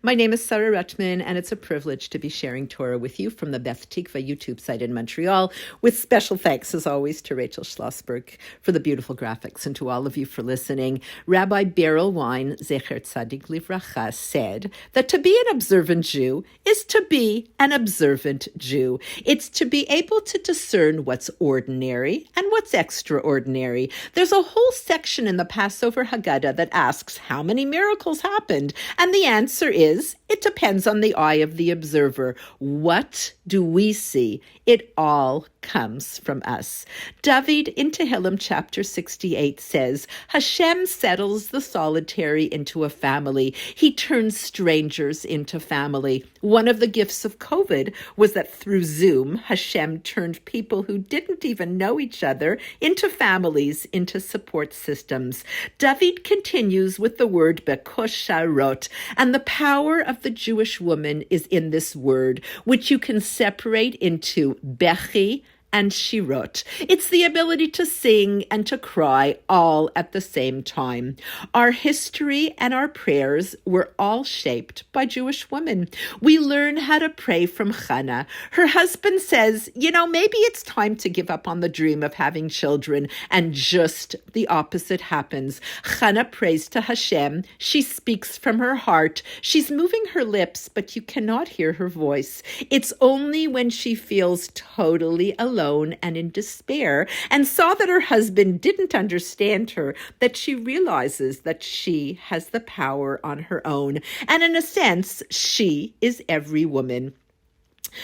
My name is Sarah Rutman, and it's a privilege to be sharing Torah with you from the Beth Tikva YouTube site in Montreal, with special thanks, as always, to Rachel Schlossberg for the beautiful graphics and to all of you for listening. Rabbi Beryl Wein, Zecher Tzadik Livracha, said that to be an observant Jew is to be an observant Jew. It's to be able to discern what's ordinary and what's extraordinary. There's a whole section in the Passover Haggadah that asks how many miracles happened, and the answer is, it depends on the eye of the observer. What do we see? It all comes from us. David in Tehillim chapter 68 says, Hashem settles the solitary into a family. He turns strangers into family. One of the gifts of COVID was that through Zoom, Hashem turned people who didn't even know each other into families, into support systems. David continues with the word bekosharot, and the power of the Jewish woman is in this word, which you can separate into bechi and shirot. It's the ability to sing and to cry all at the same time. Our history and our prayers were all shaped by Jewish women. We learn how to pray from Chana. Her husband says, maybe it's time to give up on the dream of having children, and just the opposite happens. Chana prays to Hashem. She speaks from her heart. She's moving her lips, but you cannot hear her voice. It's only when she feels totally alone and in despair, and saw that her husband didn't understand her, that she realizes that she has the power on her own. And in a sense, she is every woman.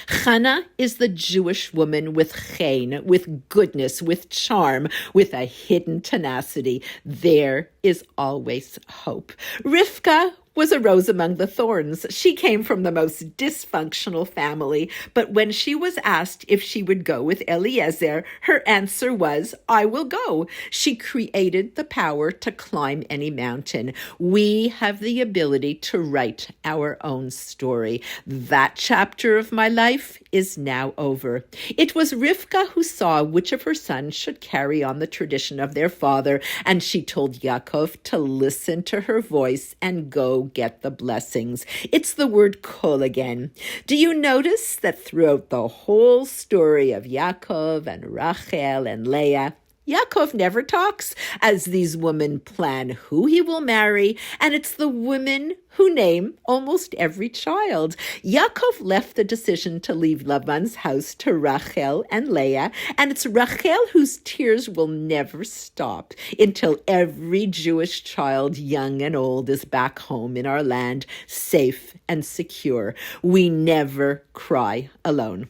Chana is the Jewish woman with chen, with goodness, with charm, with a hidden tenacity. There is always hope. Rivka was a rose among the thorns. She came from the most dysfunctional family, but when she was asked if she would go with Eliezer, her answer was, I will go. She created the power to climb any mountain. We have the ability to write our own story. That chapter of my life is now over. It was Rivka who saw which of her sons should carry on the tradition of their father, and she told Yaakov to listen to her voice and go get the blessings. It's the word kol again. Do you notice that throughout the whole story of Yaakov and Rachel and Leah, Yaakov never talks as these women plan who he will marry, and it's the women who name almost every child. Yaakov left the decision to leave Lavan's house to Rachel and Leah, and it's Rachel whose tears will never stop until every Jewish child, young and old, is back home in our land, safe and secure. We never cry alone.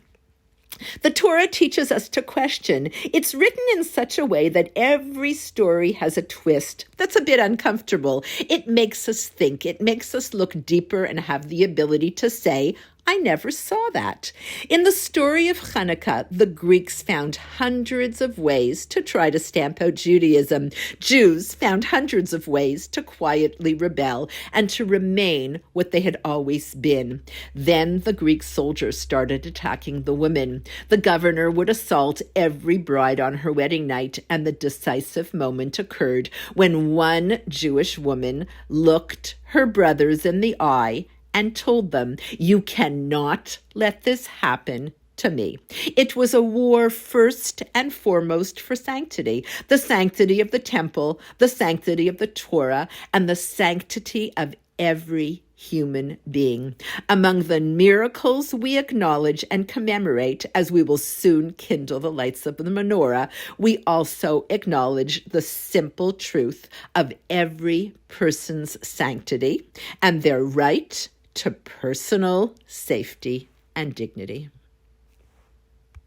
The Torah teaches us to question. It's written in such a way that every story has a twist that's a bit uncomfortable. It makes us think. It makes us look deeper and have the ability to say, I never saw that. In the story of Hanukkah, the Greeks found hundreds of ways to try to stamp out Judaism. Jews found hundreds of ways to quietly rebel and to remain what they had always been. Then the Greek soldiers started attacking the women. The governor would assault every bride on her wedding night, and the decisive moment occurred when one Jewish woman looked her brothers in the eye and told them, you cannot let this happen to me. It was a war first and foremost for sanctity, the sanctity of the temple, the sanctity of the Torah, and the sanctity of every human being. Among the miracles we acknowledge and commemorate, as we will soon kindle the lights of the menorah, we also acknowledge the simple truth of every person's sanctity and their right to personal safety and dignity.